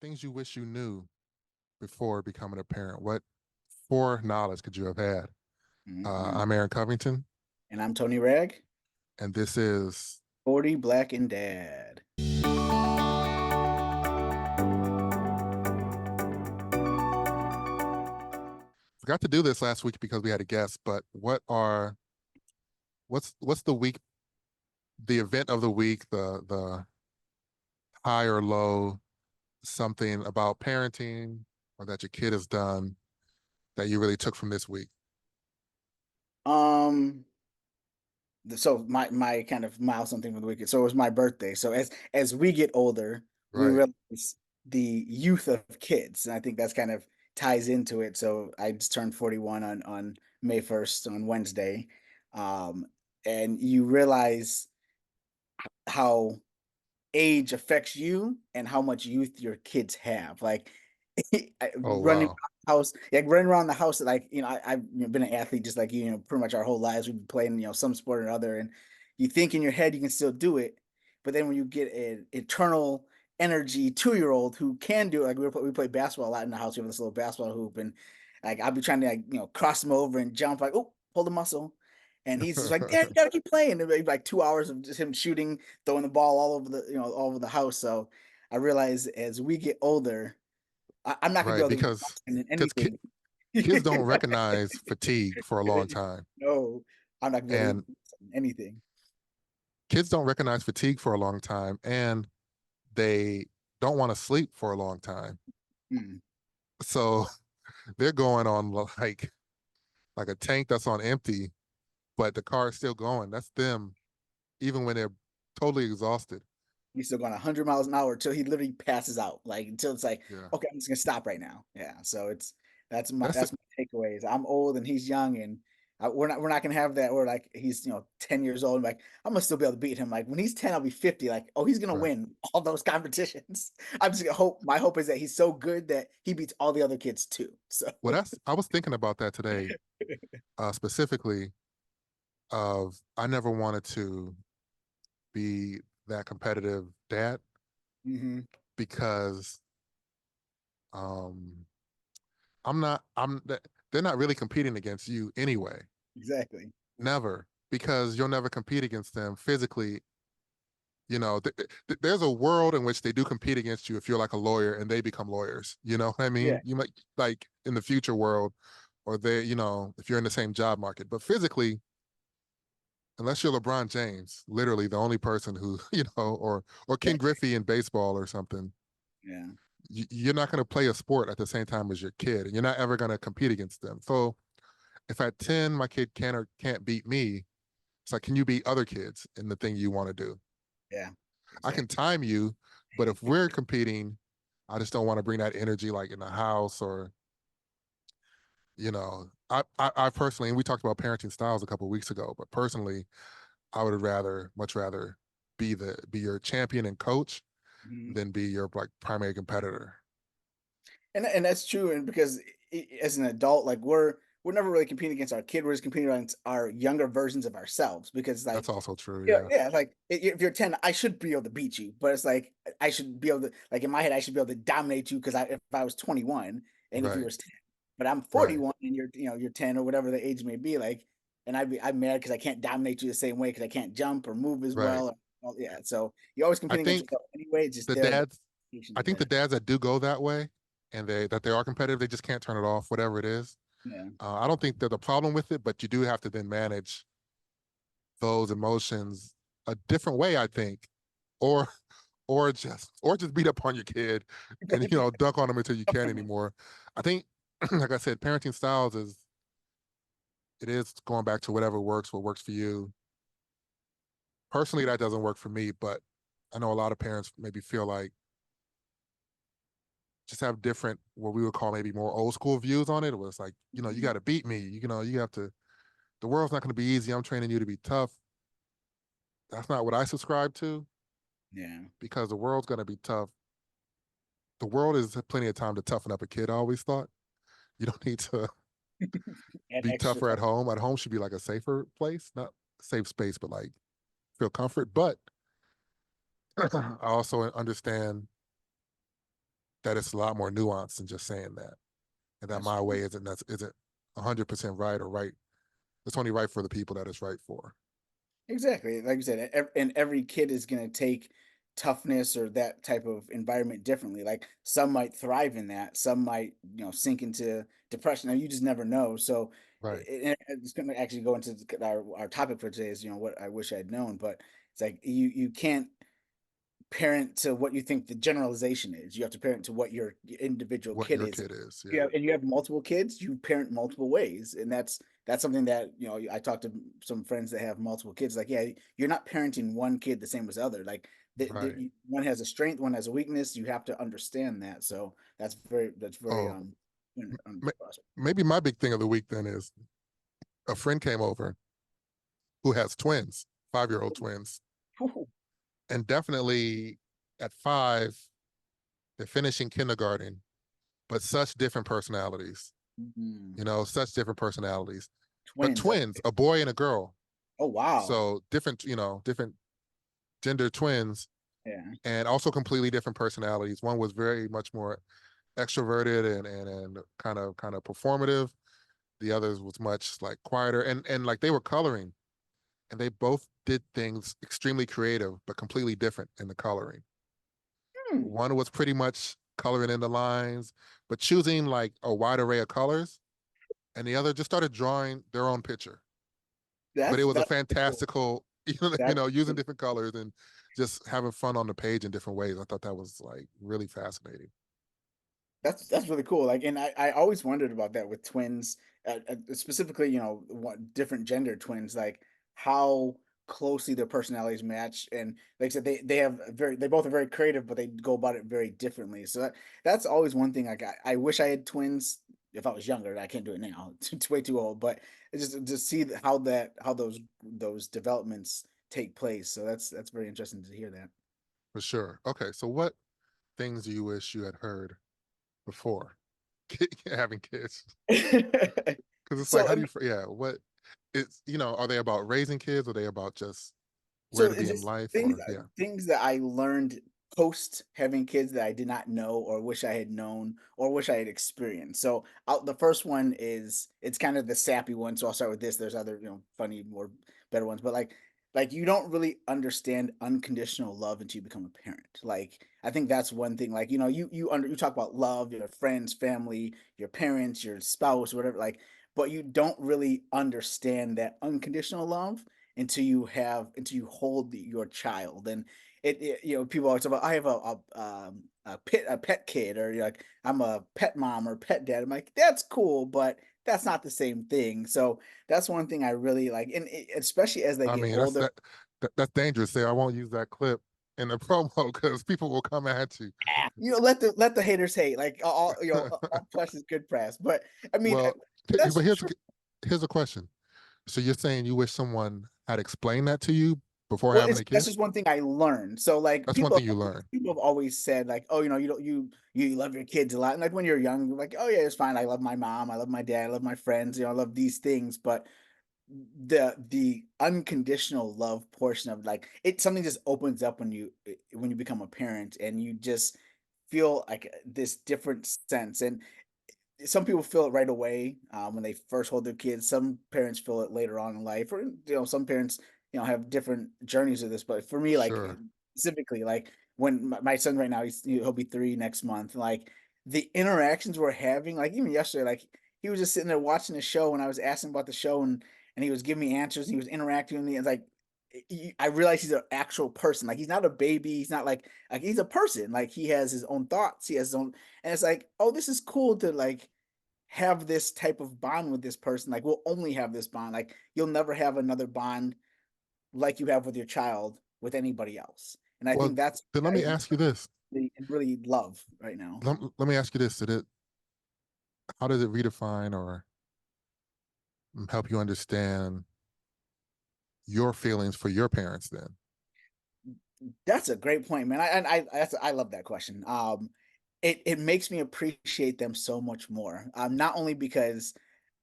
Things you wish you knew before becoming a parent. What foreknowledge could you have had? Mm-mm. I'm Aaron Covington, And I'm Tony Ragg, and this is 40 Black and Dad. forgot to do this last week because we had a guest. But what's the week, the event of the week, the high or low, something about parenting or that your kid has done that you really took from this week? Um, so my kind of milestone thing for the weekend. So it was my birthday. So as we get older, we Right. realize the youth of kids, and I think that's kind of ties into it. So I just turned 41 on May 1st on Wednesday, um, and you realize how age affects you and how much youth your kids have. Like Oh running wow. around the house, like running around the house, like I've been an athlete just like pretty much our whole lives. We've been playing some sport or other, and you think in your head you can still do it, but then when you get an eternal energy 2-year old who can do it, like we play basketball a lot in the house. We have this little basketball hoop, and like I'll be trying to cross him over and jump, like oh, hold the muscle. And he's just like, Dad, you gotta keep playing. And it'd be like 2 hours of just him shooting, throwing the ball all over all over the house. So I realize as we get older, I'm not gonna be Right, able to be because constant in because anything. kids don't recognize fatigue for a long time, No, I'm not gonna be able to and be constant in anything. kids don't recognize fatigue for a long time, and they don't want to sleep for a long time. Mm. So they're going on like a tank that's on empty, but the car is still going. That's them, even when they're totally exhausted. He's still going 100 miles an hour until he literally passes out. Like until it's like, Yeah, okay, I'm just gonna stop right now. Yeah. So it's that's it. that's my takeaways. I'm old and he's young, and we're not gonna have that. Where like he's 10 years old. And like I'm gonna still be able to beat him. Like when he's 10, I'll be 50. Like oh, he's gonna Right. win all those competitions. I'm just gonna hope. My hope is that he's so good that he beats all the other kids too. So Well, that's I was thinking about that today, specifically of I never wanted to be that competitive dad hmm because um they're not really competing against you anyway. exactly. Never, because you'll never compete against them physically. There's a world in which they do compete against you if you're like a lawyer and they become lawyers. You know what I Yeah. mean? You might like in the future world, or if you're in the same job market. But physically, unless you're LeBron James, literally the only person who, or Ken Griffey in baseball or something, Yeah. you're not going to play a sport at the same time as your kid, and you're not ever going to compete against them. So if at 10 my kid can or can't beat me, it's like, can you beat other kids in the thing you want to do? Yeah. I can Exactly. time you, but if we're competing, I just don't want to bring that energy like in the house or, I personally, and we talked about parenting styles a couple of weeks ago, but personally, I would much rather be your champion and coach Mhm. than be your like primary competitor. And that's true, and because as an adult, like we're never really competing against our kid. We're just competing against our younger versions of ourselves. Because That's like, also true. yeah, Yeah. yeah, like if you're 10, I should be able to beat you. But it's like I should be able to, like in my head, I should be able to dominate you because if I was 21 and if you Right. was 10, but I'm Right. 41 and you're 10 or whatever the age may be, like, and I'm mad because I can't dominate you the same way because I can't jump or move as Right. well. Well, yeah, so you're always I competing against think yourself anyway. It's just the the dads, expectations I are think the there. dads that do go that way and they are competitive, they just can't turn it off, whatever it is. Yeah. I don't think there's a problem with it, but you do have to then manage those emotions a different way, I think, or or just beat up on your kid and dunk on them until you can't anymore. I think, like I said, parenting styles is going back to what works for you. Personally, that doesn't work for me, but I know a lot of parents maybe feel like just have different what we would call maybe more old school views on it. It was like, you got Mhm. to beat me. You have to. The world's not going to be easy. I'm training you to be tough. That's not what I subscribe to Yeah. because the world's going to be tough. The world is plenty of time to toughen up a kid. I always thought you don't need to Add be extra tougher at stuff. home. At home should be like a safer place, not safe space, but like feel comfort. But I also understand that it's a lot more nuanced than just saying that, and that That's my way isn't 100% right or right. It's only right for the people that it's right for. exactly, like you said, and every kid is gonna take toughness or that type of environment differently. Like some might thrive in that, some might, sink into depression. Now you just never know. So Right. it's gonna actually go into our topic for today is, what I wish I had known. But it's like you can't parent to what you think the generalization is. You have to parent to what your individual What kid your is. kid is. You Yeah. have and you have multiple kids, you parent multiple ways, and that's something that, I talked to some friends that have multiple kids. Like, yeah, you're not parenting one kid the same as other. Like, Right. one has a strength, one has a weakness. You have to understand that. So that's very Oh, um, maybe my big thing of the week then is a friend came over who has twins, 5-year-old twins, and definitely at 5, they're finishing kindergarten, but such different personalities. Mhm. Such different personalities. But Twins. twins, Okay. a boy and a girl. Oh wow. So different, different gender twins, Yeah. and also completely different personalities. One was very much more extroverted and kind of performative. The others was much like quieter, and like they were coloring, and they both did things extremely creative but completely different in the coloring. Hmm. One was pretty much coloring in the lines, but choosing like a wide array of colors, and the other just started drawing their own picture. But it was a That's pretty cool. fantastical, That's using different colors and just having fun on the page in different ways. I thought that was like really fascinating. That's really cool. Like, and I always wondered about that with twins, specifically, what different gender twins, like how closely their personalities match. And like I said, they both are very creative, but they go about it very differently. So that's always one thing. Like I wish I had twins if I was younger. I can't do it now. It's way too old. But it's just see how those developments take place. So that's very interesting to hear that. For sure. Okay, so what things do you wish you had heard before having kids? Because it's like, So how do you, yeah, what it's, are they about raising kids? Or are they about just where So to it's be in just life? things Or, yeah, things that I learned post having kids that I did not know or wish I had known or wish I had experienced. So the first one is it's kind of the sappy one. So I'll start with this. There's other, funny, more better ones, but like you don't really understand unconditional love until you become a parent. Like I think that's one thing. Like, you talk about love, your friends, family, your parents, your spouse, whatever, like, but you don't really understand that unconditional love until you hold your child. And people always talk about, I have a pet kid, or you're like, I'm a pet mom or pet dad. I'm like, that's cool, but that's not the same thing. So that's one thing I really like, and especially as they I get mean, older. that's dangerous. Say, I won't use that clip in the promo because people will come at you. Let the haters hate. Like all press is good press. But I mean, Well, but that's true. here's a question. So you're saying you wish someone had explained that to you before Well, having a that's kid? just one thing I learned. So, like, That's one thing you learn. people have always said, like, "Oh, you don't you love your kids a lot." And like when you're young, you're like, "Oh yeah, it's fine. I love my mom. I love my dad. I love my friends. I love these things." But the unconditional love portion of, like, something just opens up when you become a parent, and you just feel like this different sense. And some people feel it right away, when they first hold their kids. Some parents feel it later on in life, or some parents, have different journeys of this. But for me, like, Sure. specifically, like when my son right now, he'll be 3 next month. Like the interactions we're having, like even yesterday, like he was just sitting there watching the show, and I was asking about the show, and he was giving me answers. And he was interacting with me. It's like I realized he's an actual person. Like he's not a baby. He's not like he's a person. Like he has his own thoughts. He has his own, and it's like, oh, this is cool to like have this type of bond with this person. Like we'll only have this bond. Like you'll never have another bond like you have with your child with anybody else. And I think Well, that's then let what me I ask you this. really love right now. Let me ask you this. How does it redefine or help you understand your feelings for your parents then? That's a great point, man. I love that question. It makes me appreciate them so much more. Not only because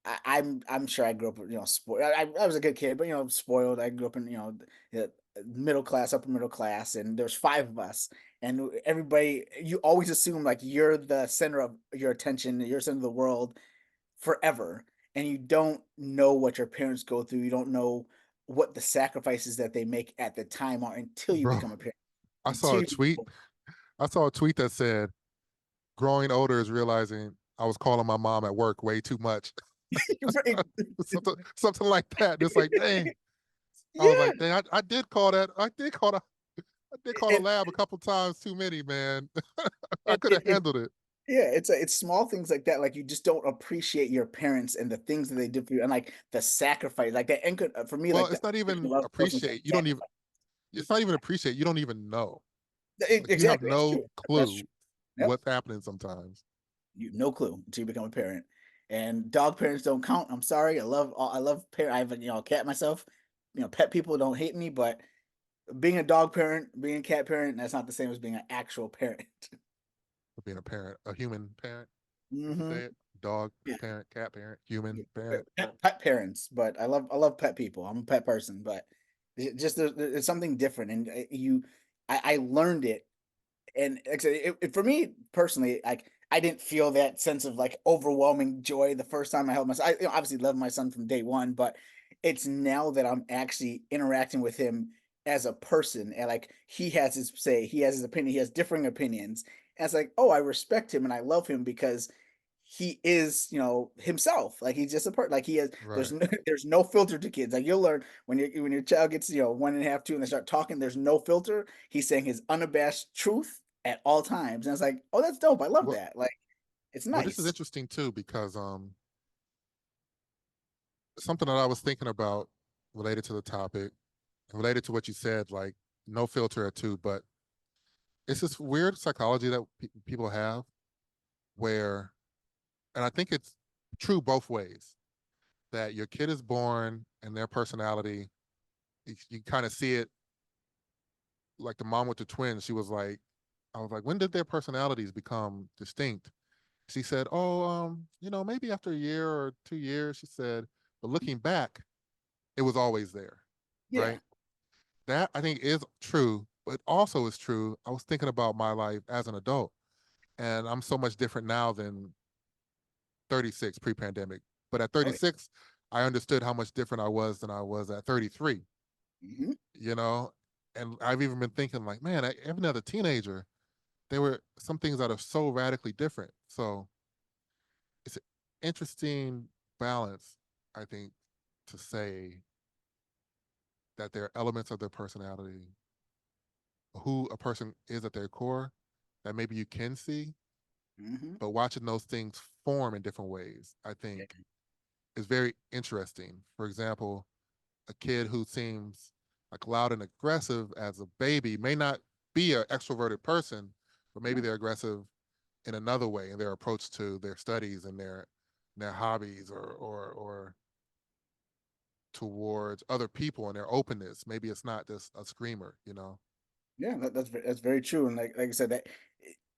I'm sure I grew up, spoiled. I was a good kid, but spoiled. I grew up in, the middle class, upper middle class, and there's 5 of us. and everybody, you always assume like you're the center of your attention, you're the center of the world forever, and you don't know what your parents go through. You don't know what the sacrifices that they make at the time are until you Bro, become a parent. I saw Until a you tweet. I saw a tweet that said, "Growing older is realizing I was calling my mom at work way too much." right. Something like that. It's like, dang. I was Yeah. like, dang, I did call that. I did call the And, lab a couple times too many, man. I and could have handled it. yeah, it's small things like that, like, you just don't appreciate your parents and the things that they did for you, and, like, the sacrifice, like, the anchor for me, Well, like, it's the not even unconditional love comes from appreciate. You don't even. sacrifice. It's not even appreciate. You don't even know. Like you have Exactly, that's no true. That's clue true. Yep. what's happening sometimes. You no clue until you become a parent. And dog parents don't count. I'm sorry. I love parent. I have a cat myself. Pet people don't hate me, but being a dog parent, being a cat parent, that's not the same as being an actual parent. For being a parent, a human parent. Would you Hmm. say it? Dog Yeah. parent, cat parent, Yeah, human parent. pet parents, but I love pet people. I'm a pet person, but just there's something different, and I learned it. And like I said, for me personally, like I didn't feel that sense of like overwhelming joy the first time I held my son. Obviously love my son from day one, but it's now that I'm actually interacting with him as a person, and like he has his say, he has his opinion, he has differing opinions. And it's like, oh, I respect him and I love him because he is, himself. Like he's just a part. Like he has. There's Right. no, there's no filter to kids. Like you'll learn when your child gets 1.5, 2, and they start talking. There's no filter. He's saying his unabashed truth at all times, and it's like, oh, that's dope. I love Well, that. Like it's well, this is nice. interesting too because something that I was thinking about related to the topic, related to what you said, like no filter or two, but it's this weird psychology that people have where, and I think it's true both ways, that your kid is born and their personality, you kind of see it like the mom with the twins. She was like, I was like, when did their personalities become distinct? She said, oh, maybe after a year or 2 years, she said, but looking back, it was always there, Yeah. right? That I think is true, but also is true. I was thinking about my life as an adult, and I'm so much different now than 36 pre-pandemic. But at Oh, 36, I understood how much different I was than I was at 33, hmm you know? And I've even been thinking like, man, even as a teenager, there were some things that are so radically different. So it's an interesting balance, I think, to say that there are elements of their personality, who a person is at their core, that maybe you can see, hmm but watching those things form in different ways, I yeah, think, is very interesting. For example, a kid who seems like loud and aggressive as a baby may not be an extroverted person, but maybe yeah, they're aggressive in another way in their approach to their studies and their hobbies or towards other people and their openness. Maybe it's not just a screamer. yeah. That's very true. And like I said, that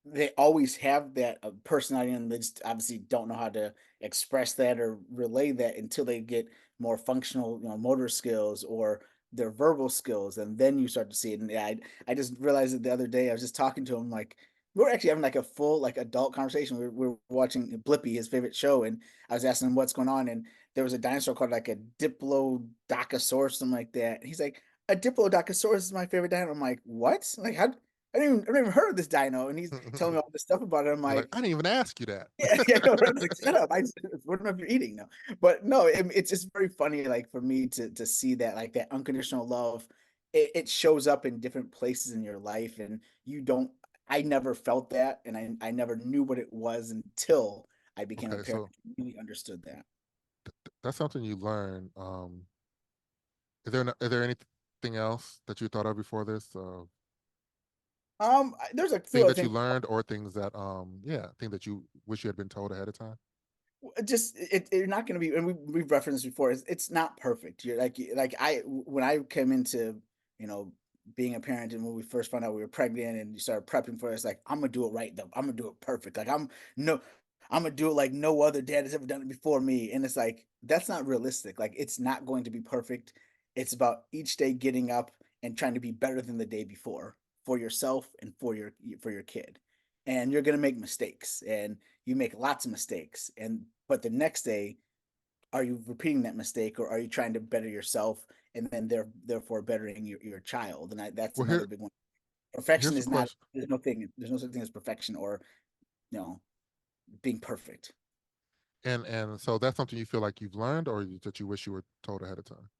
they always have that personality, and they just obviously don't know how to express that or relay that until they get more functional, motor skills or their verbal skills, and then you start to see it. And yeah, I just realized it the other day. I was just talking to him, like we were actually having like a full like adult conversation. We were watching Blippy, his favorite show, and I was asking him what's going on, and there was a dinosaur called like a Diplodocus, something like that. He's like, a Diplodocus is my favorite dinosaur. I'm like, what? Like, how? I never even heard of this dino, and he's telling me all this stuff about it. I'm You're like, like, I didn't even ask you that. yeah, yeah, no, right? Like, shut up. I just wondering if you're eating now. But no, it's just very funny, like for me to see that, like that unconditional love, it shows up in different places in your life, and you don't. I never felt that, and I never knew what it was until I became a Okay, parent. so I really understood that. that's something you learn. Is there anything else that you thought of before this? There's a few Things other that you things. learned or things that things that you wish you had been told ahead of time? Just you're not going to be, and we've referenced this before. It's not perfect. You're like when I came into being a parent, and when we first found out we were pregnant and you started prepping for us, like I'm gonna do it right though. I'm gonna do it perfect. Like no, I'm gonna do it like no other dad has ever done it before me. And it's like that's not realistic. Like it's not going to be perfect. It's about each day getting up and trying to be better than the day before. for yourself and for your kid. And you're gonna make mistakes, and you make lots of mistakes. And but the next day, are you repeating that mistake, or are you trying to better yourself and then therefore bettering your child? And that's Well, another big one. Perfection here's the is not, question, there's no such thing as perfection, or you know, being perfect. and so that's something you feel like you've learned, or that you wish you were told ahead of time.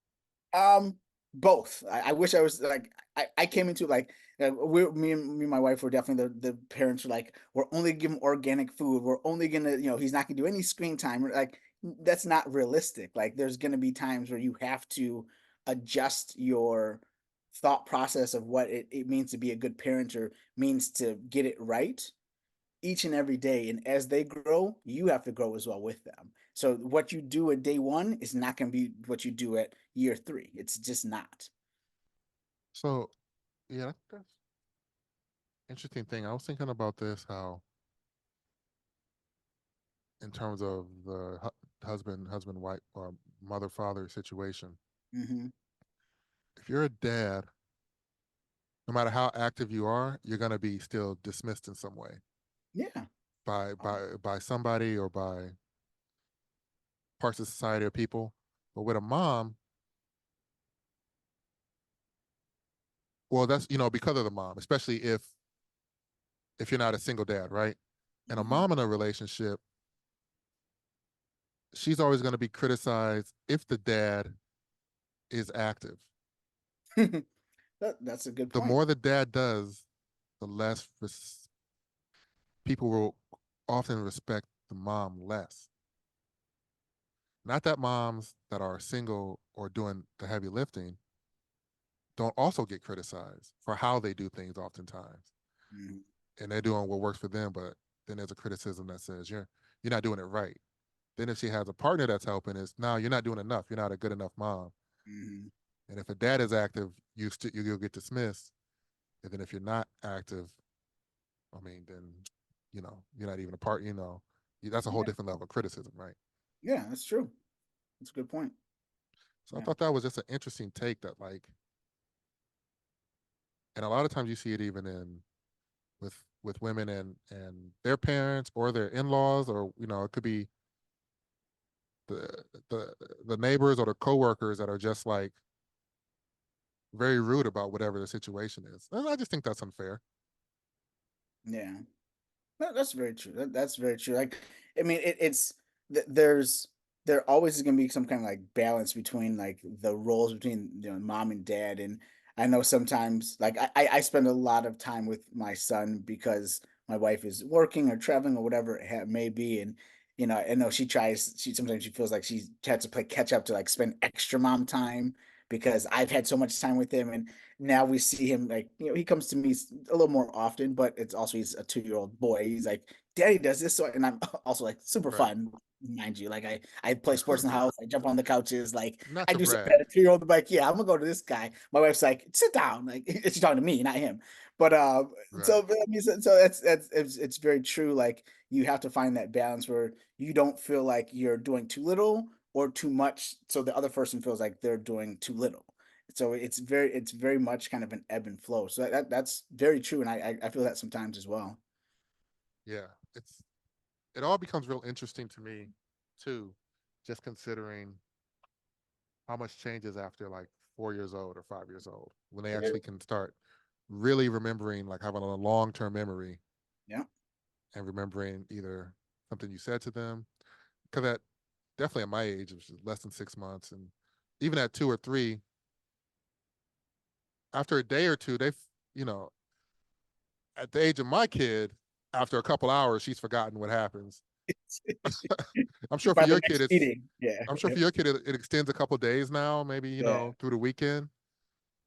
Um, Both. I wish I was like, I came into like, me and my wife were definitely the parents were like, we're only giving organic food. We're only gonna, he's not gonna do any screen time. Like that's not realistic. Like there's gonna be times where you have to adjust your thought process of what it means to be a good parent, or means to get it right each and every day. And as they grow, you have to grow as well with them. So what you do at day one is not going to be what you do at year three. It's just not. So yeah, that's interesting thing. I was thinking about this, how in terms of the husband wife or mother father situation, Hmm. if you're a dad, no matter how active you are, you're going to be still dismissed in some way Yeah. by somebody or by parts of society or people. But with a mom, well, that's because of the mom, especially if you're not a single dad, right? And a Hmm. mom in a relationship, she's always going to be criticized if the dad is active. That's a good The point. more the dad does, the less people will often respect the mom less. Not that moms that are single or doing the heavy lifting don't also get criticized for how they do things oftentimes. Hmm. And they're doing what works for them, but then there's a criticism that says you're not doing it right. Then if she has a partner that's helping, is now you're not doing enough. You're not a good enough mom. Hmm. And if a dad is active, you'll get dismissed. And then if you're not active, I mean, then you're not even a part. That's a whole Yeah. different level of criticism, right? Yeah, that's true. That's a good point. So I Yeah. thought that was just an interesting take, that like, and a lot of times you see it even in with women and their parents or their in-laws, or it could be the the the neighbors or the coworkers that are just like very rude about whatever the situation is. And I just think that's unfair. Yeah. That's very true. That's very true. Like, I mean, there's there always is going to be some kind of like balance between like the roles between mom and dad. And I know sometimes like I spend a lot of time with my son because my wife is working or traveling or whatever it may be. And I know she sometimes she feels like she has to play catch up to like spend extra mom time because I've had so much time with him. And now we see him like he comes to me a little more often, but it's also he's a 2-year-old boy. He's like, Daddy does this, so and I'm also like super Right. fun, mind you. Like I play sports in the house, I jump on the couches, like Not I to do something at brag. a 2-year-old. I'm like, yeah, I'm gonna go to this guy. My wife's like, sit down, like she's talking to me, not him. But Right. so I mean, so that's it's very true. Like you have to find that balance where you don't feel like you're doing too little or too much, so the other person feels like they're doing too little. So it's very much kind of an ebb and flow. So that's very true, and I feel that sometimes as well. Yeah. It all becomes real interesting to me too, just considering how much changes after like 4 years old or 5 years old, when they Yeah. actually can start really remembering, like having a long-term memory Yeah. and remembering either something you said to them. Because at definitely at my age, which is less than 6 months, and even at 2 or 3, after a day or two, you know, at the age of my kid, after a couple hours, she's forgotten what happens. I'm sure for By the your kid, next meeting. Yeah. I'm sure for your kid, it extends a couple days now, maybe, Yeah. through the weekend,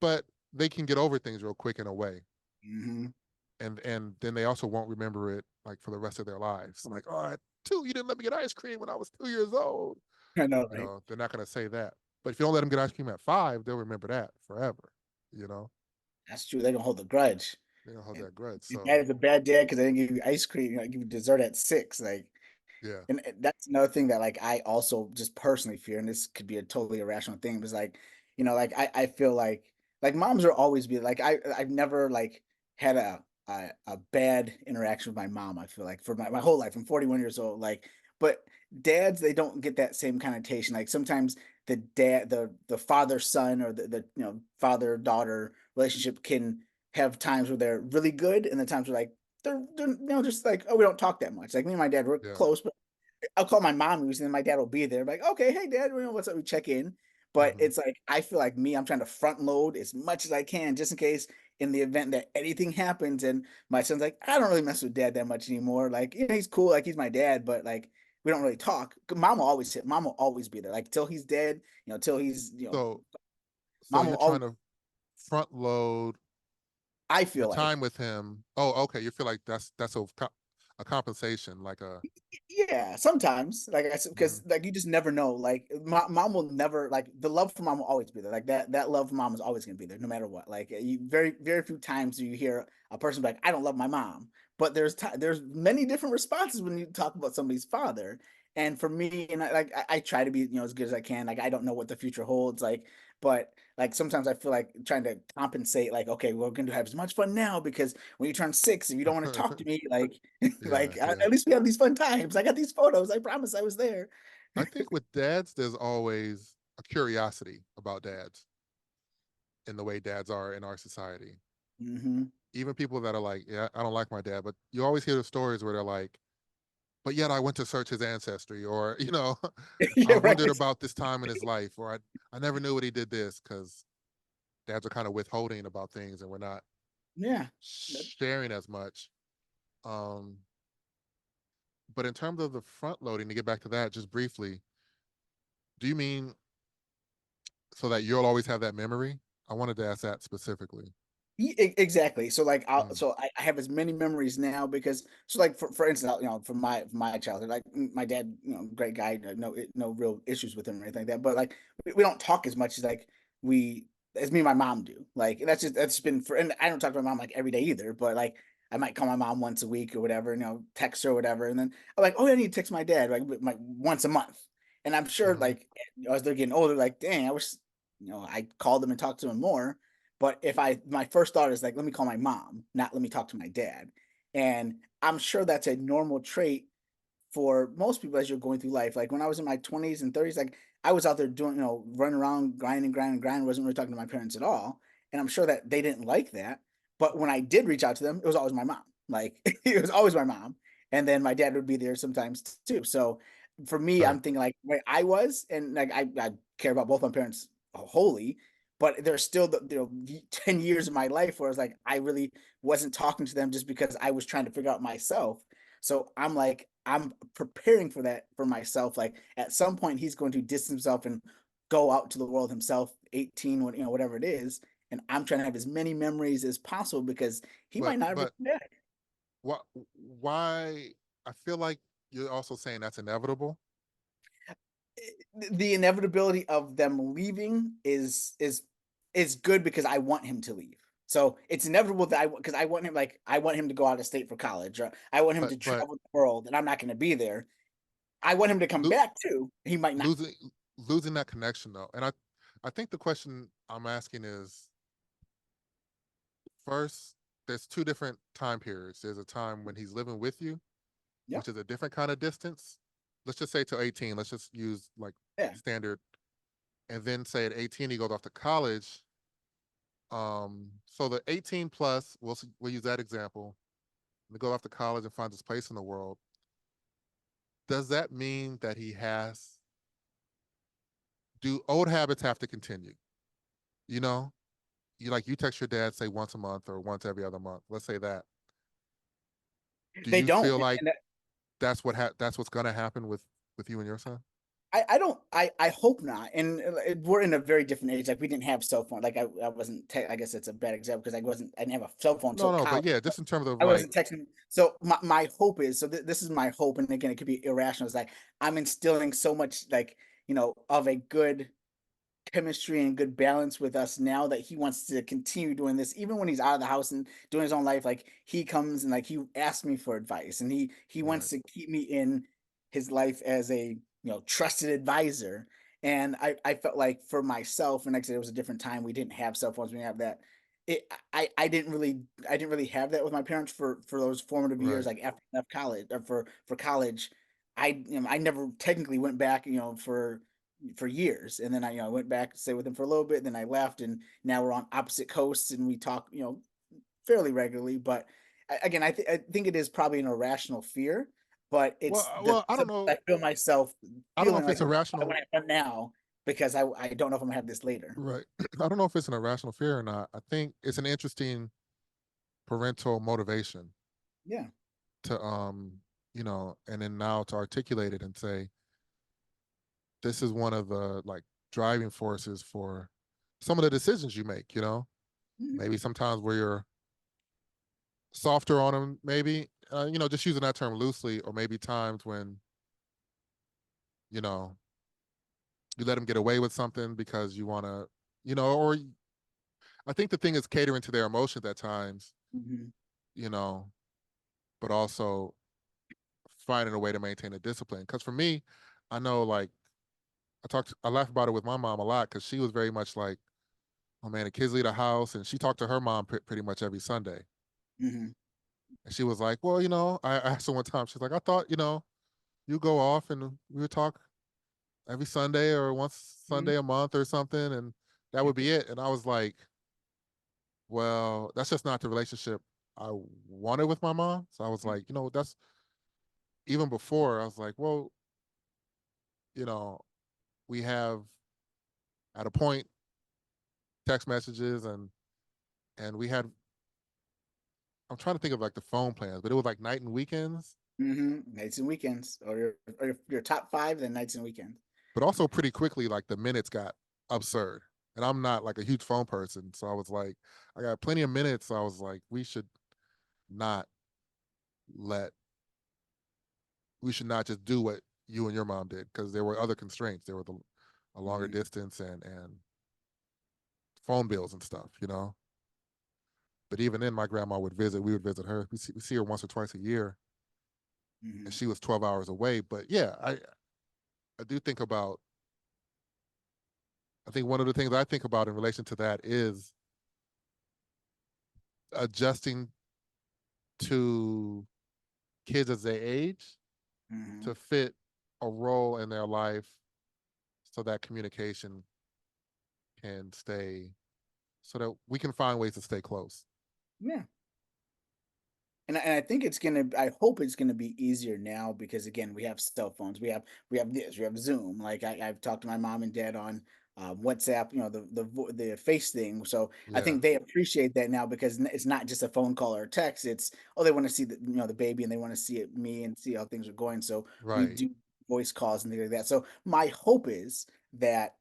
but they can get over things real quick in a way. Hmm. And then they also won't remember it like for the rest of their lives. Like, oh, at 2, you didn't let me get ice cream when I was 2 years old. I know, right? They're not going to say that. But if you don't let them get ice cream at 5, they'll remember that forever. You know, That's true. They're gonna hold a grudge. they don't hold And that grudge. your dad So is a bad dad because they didn't give you ice cream, give you dessert at 6. Like, yeah, and that's another thing that like I also just personally fear, and this could be a totally irrational thing, but it's like, like I feel like moms are always be like I've never like had a bad interaction with my mom. I feel like for my whole life. I'm 41 years old. Like, but dads, they don't get that same connotation. Like sometimes the father son or the father daughter relationship can have times where they're really good, and the times where like they're just like, oh, we don't talk that much. Like me and my dad were Yeah. close, but I'll call my mom usually, and my dad will be there. Like, okay, hey dad, what's up? We check in. But Hmm. it's like I feel like me, I'm trying to front load as much as I can just in case in the event that anything happens. And my son's like, I don't really mess with dad that much anymore. Like, he's cool, like he's my dad, but like we don't really talk. Mom will always be there. Like till he's dead, till he's So so mom will you're always trying to front load I your feel time like. with him. Oh, okay. You feel like that's a compensation, like a. Yeah, sometimes, like I said, Mhm. because like you just never know. Like mom will never like the love for mom will always be there. Like that love for mom is always gonna be there, no matter what. Like very few times do you hear a person be like, "I don't love my mom," but there's many different responses when you talk about somebody's father. And for me, and I try to be as good as I can. Like I don't know what the future holds, like, but like sometimes I feel like trying to compensate. Like, okay, we're going to have as much fun now because when you turn 6, if you don't want to talk to me, like Yeah, like yeah. at least we have these fun times. I got these photos. I promise I was there. I think with dads, there's always a curiosity about dads and the way dads are in our society. Hmm. Even people that are like, yeah, I don't like my dad, but you always hear the stories where they're like, but yet I went to search his ancestry, or I Yeah, right. wondered about this time in his life, or I never knew what he did this, because dads are kind of withholding about things and we're not Yeah. sharing as much. Um, but in terms of the front loading, to get back to that just briefly, do you mean so that you'll always have that memory? I wanted to ask that specifically. Exactly. So like, Mm, I have as many memories now because so like for instance, from my childhood, like my dad, great guy, no real issues with him or anything like that. But like we don't talk as much as like we as me and my mom do. Like that's been for, and I don't talk to my mom like every day either. But like I might call my mom once a week or whatever, text her or whatever, and then I'm like, oh, I need to text my dad like once a month. And I'm sure hmm. like as they're getting older, like dang, I wish I called them and talked to them more. But if my first thought is like, let me call my mom, not let me talk to my dad. And I'm sure that's a normal trait for most people as you're going through life. Like when I was in my 20s and 30s, like I was out there doing, running around, grinding, wasn't really talking to my parents at all. And I'm sure that they didn't like that. But when I did reach out to them, it was always my mom. Like it was always my mom. And then my dad would be there sometimes too. So for me, Right. I'm thinking like where I was, and like I care about both my parents wholly, but there's still 10 years of my life where I was like, I really wasn't talking to them just because I was trying to figure out myself. So I'm like, I'm preparing for that for myself. Like at some point, he's going to distance himself and go out to the world himself, 18, whatever it is. And I'm trying to have as many memories as possible because he But might not ever but come back. what why I feel like you're also saying that's inevitable. The inevitability of them leaving is good because I want him to leave. So it's inevitable that because I want him to go out of state for college, or I want him But to travel the world, and I'm not going to be there. I want him to come lo- back too. He might not. losing losing that connection though. And I think the question I'm asking is, first, there's two different time periods. There's a time when he's living with you, Yeah, which is a different kind of distance. Let's just say to 18. Let's just use like yeah. standard. And then say at 18 he goes off to college. So the 18 plus, we'll use that example. He goes off to college and finds his place in the world. Does that mean that he has, do old habits have to continue? You know, you text your dad, say once a month or once every other month. Let's say that. Do They you don't, feel like and that's what's gonna happen with you and your son? I don't I hope not. And we're in a very different age. Like we didn't have cell phone. Like I wasn't. I guess it's a bad example because I didn't have a cell phone No, until no, but college. yeah, just in terms of I like, wasn't texting. So my hope is this is my hope, and again, it could be irrational. It's like I'm instilling so much like of a good chemistry and good balance with us now that he wants to continue doing this even when he's out of the house and doing his own life. Like he comes and like he asks me for advice, and he wants right. to keep me in his life as a trusted advisor. And I felt like for myself, and like I said, it was a different time. We didn't have cell phones. We didn't have that. I didn't really have that with my parents for those formative years, Right. like after I left college or for college. I never technically went back, for years, and then I went back to stay with them for a little bit, then I left, and now we're on opposite coasts, and we talk, fairly regularly. But again, I think it is probably an irrational fear, but it's Well, I don't something I know. feel myself I don't know feeling if like, it's okay, I want irrational. to have fun now because I don't know if I'm gonna have this later. Right. I don't know if it's an irrational fear or not. I think it's an interesting parental motivation Yeah. to and then now to articulate it and say this is one of the like driving forces for some of the decisions you make, Mhm. maybe sometimes where you're softer on them, maybe, just using that term loosely, or maybe times when, you know, you let them get away with something because you want to, or I think the thing is catering to their emotions at times, Mhm. you know, but also finding a way to maintain a discipline. Because for me, I know like I laugh about it with my mom a lot because she was very much like, oh man, the kids leave the house, and she talked to her mom pretty much every Sunday, Mhm. and she was like, well, I asked her one time, she's like, I thought, you go off and we would talk every Sunday or once Mhm. Sunday a month or something, and that would be it. And I was like, well, that's just not the relationship I wanted with my mom. So I was like, that's even before I was like, well, you know, we have at a point text messages and we had I'm trying to think of like the phone plans, but it was like night and weekends, Mhm. Nights and weekends, or your top 5, then nights and weekends. but also pretty quickly like the minutes got absurd. And I'm not like a huge phone person, so I was like, I got plenty of minutes. So I was like, not let we should not just do what you and your mom did because there were other constraints. There were a longer Mhm. distance and phone bills and stuff, But even then, my grandma would visit. We would visit her. We see her once or twice a year, and Mhm. she was 12 hours away. But yeah, I do think about. I think one of the things I think about in relation to that is adjusting to kids as they age Mhm. to fit a role in their life, so that communication can stay, so that we can find ways to stay close. Yeah. And I think I hope it's gonna be easier now because again, we have cell phones, we have Zoom. Like I've talked to my mom and dad on WhatsApp, the face thing. So I Yeah. think they appreciate that now because it's not just a phone call or a text. It's, oh, they want to see the baby, and they want to see me and see how things are going. So we Right. do voice calls and things like that. So my hope is that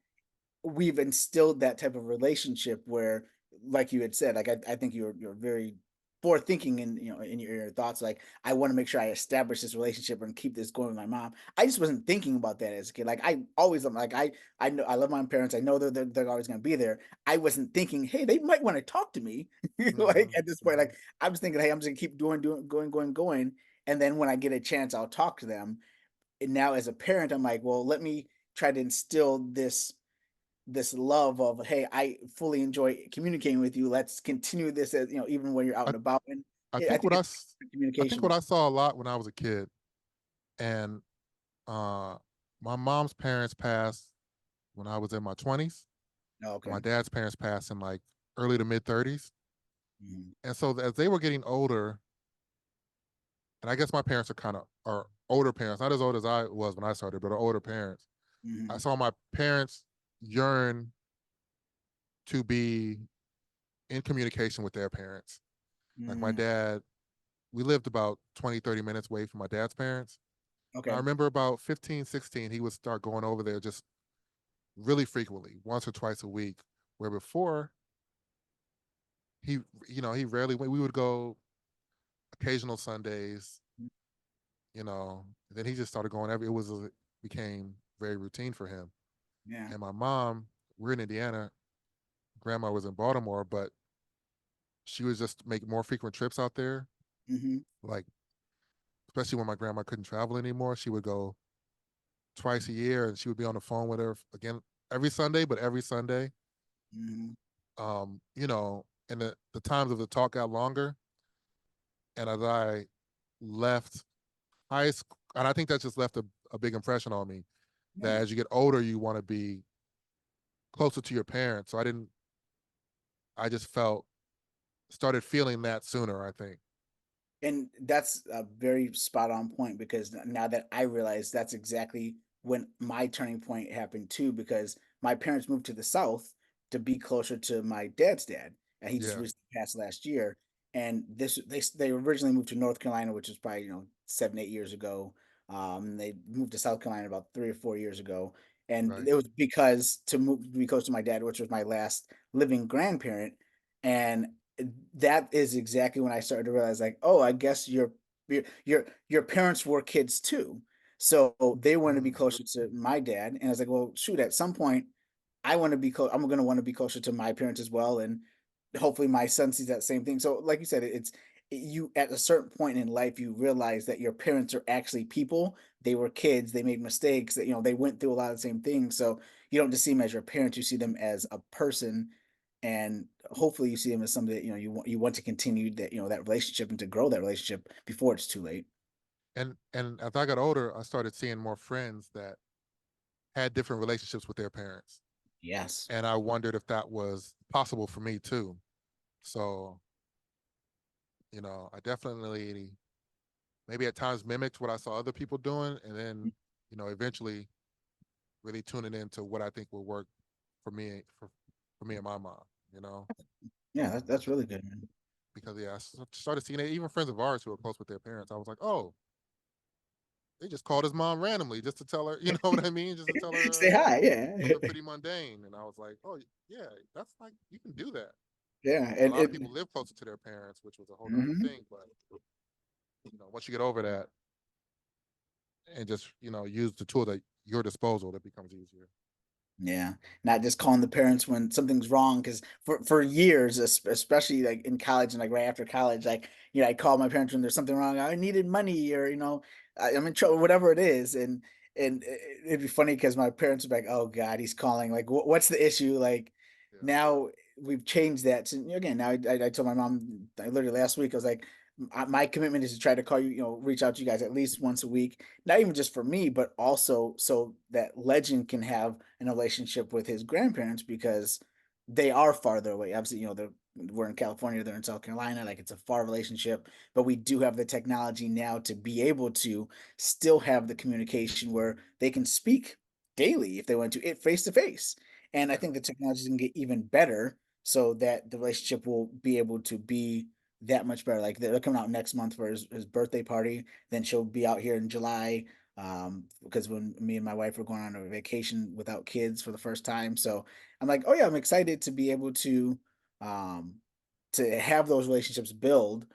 we've instilled that type of relationship where, like you had said, like I think you're very forward thinking in, in your thoughts. Like, I want to make sure I establish this relationship and keep this going with my mom. I just wasn't thinking about that as a kid. Like, I always like I know I love my parents. I know they're always going to be there. I wasn't thinking, hey, they might want to talk to me. Like Hmm. at this point, Hmm. like I was thinking, hey, I'm just gonna keep doing, going, and then when I get a chance, I'll talk to them. And now as a parent, I'm like, well, let me try to instill this love of, hey, I fully enjoy communicating with you. Let's continue this, as even when you're out I and about. And I I think think it's I think communication. what I saw a lot when I was a kid, and uh, my mom's parents passed when I was in my 20s, Oh, and my okay. dad's parents passed in like early to mid 30s. Mhm. And so as they were getting older, and I guess my parents are older parents, not as old as I was when I started, but are older parents. I Mhm. saw my parents yearn to be in communication with their parents. Like my Mhm. dad, we lived about 20, 30 minutes away from my dad's parents. And I Okay. remember about 15, 16, he would start going over there just really frequently, once or twice a week, where before he, he rarely went. We would go occasional Sundays, then he just started going became very routine for him. Yeah. And my mom, we're in Indiana, grandma was in Baltimore, but she would just make more frequent trips out there. Mhm. Like, especially when my grandma couldn't travel anymore, she would go twice a year, and she would be on the phone with her again every Sunday, but every Sunday. Mhm. Um, you know, and the times of the talk got longer. And as I left high school, and I think that just left a big impression on me Yeah. that as you get older, you want to be closer to your parents. So I just started feeling that sooner, I think. And that's a very spot on point because now that I realize that's exactly when my turning point happened too, because my parents moved to the South to be closer to my dad's dad. And he just Yeah, recently passed last year. And they originally moved to North Carolina, which was probably, 7, 8 years ago. They moved to South Carolina about 3 or 4 years ago. And right. it was because to move to be close to my dad, which was my last living grandparent. And that is exactly when I started to realize, like, oh, I guess your parents were kids too. So they want to be Mm, closer to my dad. And I was like, well, shoot, at some point, I want to be close. I'm gonna want to be closer to my parents as well. And hopefully my son sees that same thing. So, like you said, you at a certain point in life, you realize that your parents are actually people. They were kids, they made mistakes, that they went through a lot of the same things. So you don't just see them as your parents, you see them as a person, and hopefully you see them as somebody that you want to continue that relationship and to grow that relationship before it's too late. and as I got older, I started seeing more friends that had different relationships with their parents, Yes. and I wondered if that was possible for me too. So, I definitely maybe at times mimicked what I saw other people doing, and then, eventually really tuning into what I think will work for me and my mom. You know, Yeah, that's really good, man. because yeah, started seeing it. Even friends of ours who are close with their parents, I was like, oh, they just called his mom randomly just to tell her, you know what I mean, just to tell Say her hi, yeah. something pretty mundane. And I was like, oh yeah, that's like you can do that. Yeah, And a and lot of people live closer to their parents, which was a whole nother mhm. thing. But once you get over that and just use the tools at your disposal, that becomes easier. Yeah, not just calling the parents when something's wrong. Because for years, especially like in college and like right after college, like I call my parents when there's something wrong. I needed money, or I'm in trouble, whatever it is, and it'd be funny because my parents would be like, "Oh God, he's calling. Like, what's the issue?" Like Yeah, now we've changed that. So again, now I told my mom literally last week. I was like, My commitment is to try to call you, reach out to you guys at least once a week, not even just for me, but also so that Legend can have in a relationship with his grandparents because they are farther away. Obviously, we're in California, they're in South Carolina, like it's a far relationship, but we do have the technology now to be able to still have the communication where they can speak daily if they want to, it face to face. And I yeah, think the technology can get even better so that the relationship will be able to be that much better. Like they're coming out next month for his birthday party. Then she'll be out here in July because when me and my wife were going on a vacation without kids for the first time. So I'm like, oh yeah, I'm excited to be able um to have those relationships build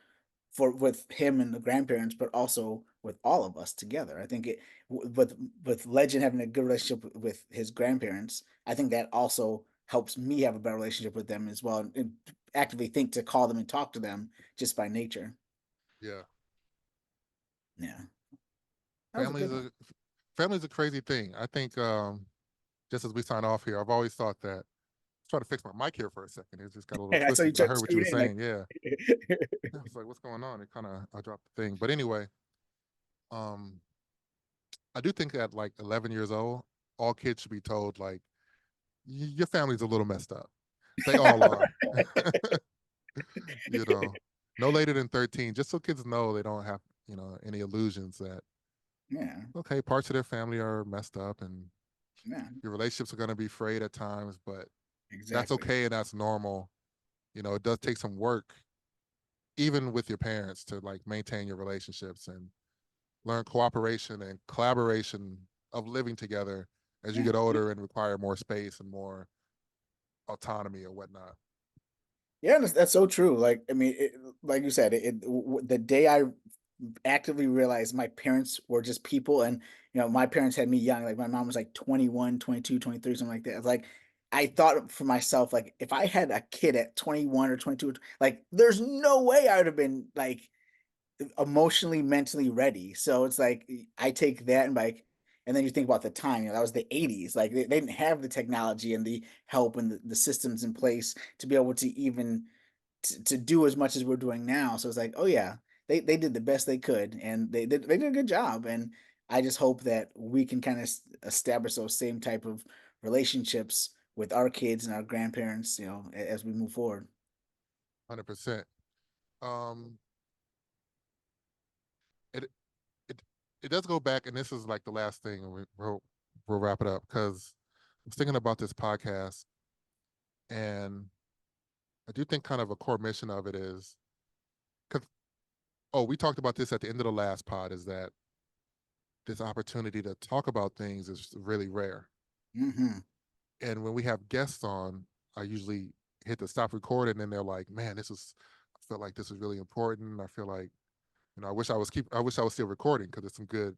for with him and the grandparents, but also with all of us together. I think with Legend having a good relationship with his grandparents, I think that also helps me have a better relationship with them as well, and actively think to call them and talk to them just by nature. yeah. Yeah, that was a Family's good one. a family's a crazy thing. I think just as we sign off here, I've always thought that. Try to fix my mic here for a second. It just got a little I saw twisty, you but I heard what you were screwed in like. saying. Yeah. I was like, what's going on? I dropped the thing. But anyway, um, I do think at like 11 years old, all kids should be told like your family's a little messed up. They all are. you know, no later than 13, just so kids know they don't have any illusions that Yeah, okay, parts of their family are messed up and yeah, your relationships are going to be frayed at times, but that's exactly. okay and that's normal. It does take some work even with your parents to like maintain your relationships and learn cooperation and collaboration of living together as you Yeah. get older and require more space and more autonomy or whatnot. Yeah, that's so true. Like, I mean, like you said, the day I actively realized my parents were just people, and my parents had me young. Like, my mom was like 21, 22, 23, something like that. It's like I thought for myself, like, if I had a kid at 21 or 22, like, there's no way I would have been like emotionally, mentally ready. So it's like I take that and like, and then you think about the time, that was the 80s. Like they didn't have the technology and the help and the systems in place to be able to even to do as much as we're doing now. So it's like, oh yeah, they did the best they could, and they did a good job. And I just hope that we can kind of establish those same type of relationships with our kids and our grandparents, as we move forward. 100%. Um, it it it does go back, and this is like the last thing, and we'll wrap it up because I was thinking about this podcast, and I do think kind of a core mission of it is because we talked about this at the end of the last pod, is that this opportunity to talk about things is really rare. Hmm. And when we have guests on, I usually hit the stop recording, and they're like, "Man, I felt like this is really important. I feel like, I wish I was still recording because there's some good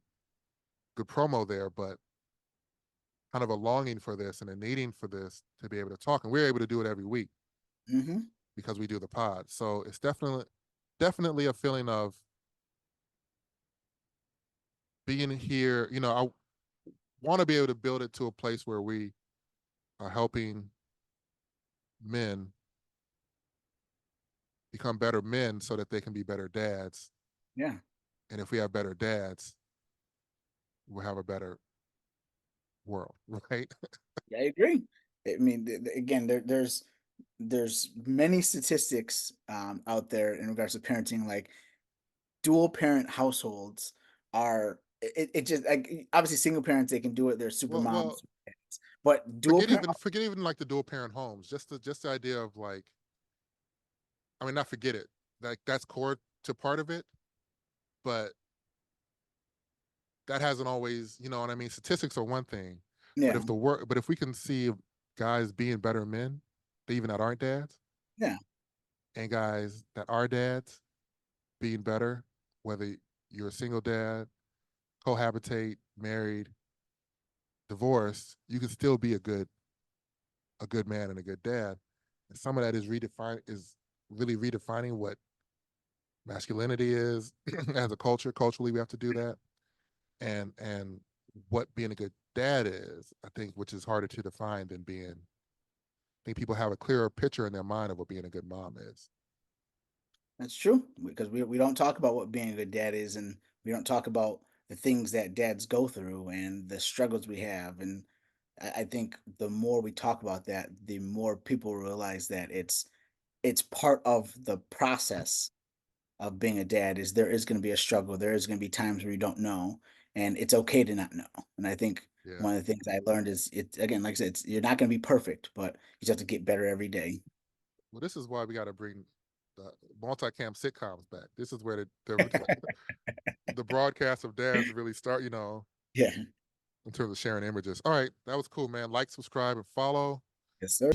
promo there, but kind of a longing for this and a needing for this to be able to talk. And we're able to do it every week Hmm. because we do the pod. So it's definitely a feeling of being here. I want to be able to build it to a place where we are helping men become better men so that they can be better dads. Yeah. And if we have better dads, we'll have a better world, right? Yeah, I agree. I mean, again, there's many statistics out there in regards to parenting. Like dual parent households are it just like obviously single parents they can do it. They're super Well, moms, but dual parent. forget even like the dual parent homes. Just the idea of like, I mean, not forget it. Like that's core to part of it, but that hasn't always, you know what I mean? Statistics are one thing, Yeah, but if we can see guys being better men, even that aren't dads, yeah, and guys that are dads being better, whether you're a single dad, cohabitate, married, divorced, you can still be a good man and a good dad. And some of that is really redefining what masculinity is as a culture. Culturally, we have to do that, and what being a good dad is. I think, which is harder to define than being. I think people have a clearer picture in their mind of what being a good mom is. that's true. Because we don't talk about what being a good dad is, and we don't talk about the things that dads go through and the struggles we have. And I think the more we talk about that, the more people realize that it's part of the process of being a dad is there is going to be a struggle. There is going to be times where you don't know, and it's okay to not know. And I think Yeah. one of the things I learned is it again, like I said, you're not going to be perfect, but you just have to get better every day. Well, this is why we got to bring the multi-cam sitcoms back. This is where the broadcast of dads really start. Yeah. In terms of sharing images. All right, that was cool, man. Like, subscribe, and follow. Yes, sir.